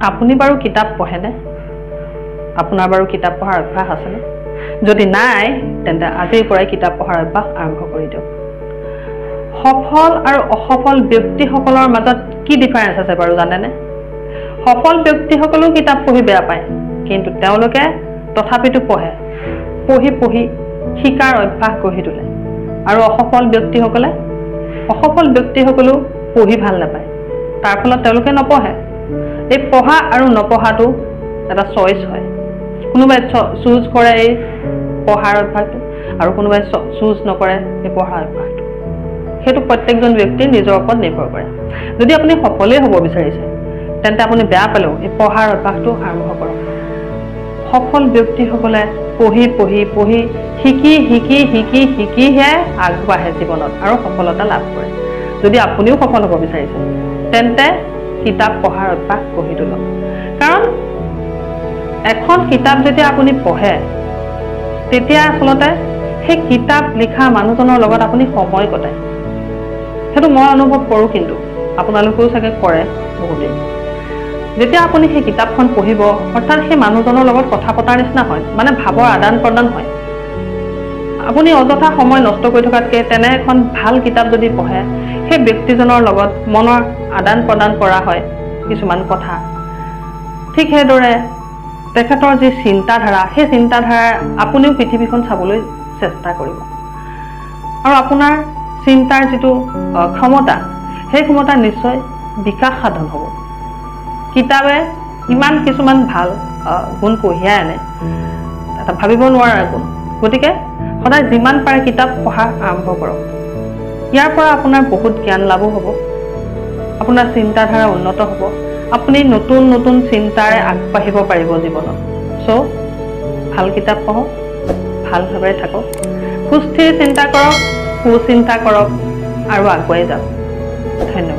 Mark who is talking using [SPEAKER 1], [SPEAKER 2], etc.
[SPEAKER 1] আপুনি বাৰু কিতাপ পঢ়েনে? আপোনাৰ বাৰু কিতাপ পঢ়াৰ অভ্যাস আছেনে? যদি নাই তেন্তে আজিৰ পৰাই কিতাপ পঢ়াৰ অভ্যাস আৰম্ভ কৰি দিয়ক। সফল আৰু অসফল ব্যক্তিসকলৰ মাজত কি ডিফাৰেন্স আছে বাৰু জানেনে? সফল ব্যক্তিসকলেও কিতাপ পঢ়ি বেয়া পায়, কিন্তু তেওঁলোকে তথাপিতো পঢ়ে। পঢ়ি পঢ়ি শিকাৰ অভ্যাস গঢ়ি তোলে। আৰু অসফল ব্যক্তিসকলেও পঢ়ি ভাল নাপায়, তাৰ ফলত তেওঁলোকে নপঢ়ে। এই পঢ়া আৰু নপঢ়াটো এটা চইচ হয়। কোনোবাই চুজ কৰে এই পঢ়াৰ অভ্যাসটো আৰু কোনোবাই চুজ নকৰে এই পঢ়াৰ অভ্যাসটো। সেইটো প্ৰত্যেকজন ব্যক্তিৰ নিজৰ ওপৰত নিৰ্ভৰ কৰে। যদি আপুনি সফলেই হ'ব বিচাৰিছে তেন্তে আপুনি বেয়া পালেও এই পঢ়াৰ অভ্যাসটো আৰম্ভ কৰক। সফল ব্যক্তিসকলে পঢ়ি পঢ়ি পঢ়ি শিকি শিকি শিকি শিকিহে আগবাঢ়ে জীৱনত আৰু সফলতা লাভ কৰে। যদি আপুনিও সফল হ'ব বিচাৰিছে তেন্তে কিতাপ পঢ়াৰ অভ্যাস গঢ়ি তোলক। কাৰণ এখন কিতাপ যেতিয়া আপুনি পঢ়ে তেতিয়া আচলতে সেই কিতাপ লিখা মানুহজনৰ লগত আপুনি সময় কটায়। সেইটো মই অনুভৱ কৰোঁ, কিন্তু আপোনালোকেও চাগে কৰে বহুতেই। যেতিয়া আপুনি সেই কিতাপখন পঢ়িব অৰ্থাৎ সেই মানুহজনৰ লগত কথা পতাৰ নিচিনা হয়, মানে ভাৱৰ আদান প্ৰদান হয়। আপুনি অযথা সময় নষ্ট কৰি থকাতকৈ তেনে এখন ভাল কিতাপ যদি পঢ়ে সেই ব্যক্তিজনৰ লগত মনৰ আদান প্ৰদান কৰা হয় কিছুমান কথা। ঠিক সেইদৰে তেখেতৰ যি চিন্তাধাৰা সেই চিন্তাধাৰা আপুনিও পৃথিৱীখন চাবলৈ চেষ্টা কৰিব আৰু আপোনাৰ চিন্তাৰ যিটো ক্ষমতা সেই ক্ষমতা নিশ্চয় বিকাশ সাধন হ'ব। কিতাপে ইমান কিছুমান ভাল গুণ কঢ়িয়াই আনে, এটা ভাবিব নোৱাৰা গুণ। গতিকে সদায় যিমান পাৰে কিতাপ পঢ়া আৰম্ভ কৰক। ইয়াৰ পৰা আপোনাৰ বহুত জ্ঞান লাভো হ'ব, আপোনাৰ চিন্তাধাৰা উন্নত হ'ব, আপুনি নতুন নতুন চিন্তাৰে আগবাঢ়িব পাৰিব জীৱনত। ভাল কিতাপ পঢ়ক, ভালভাৱে থাকক, সুস্থিৰ চিন্তা কৰক, সুচিন্তা কৰক আৰু আগুৱাই যাওক। ধন্যবাদ।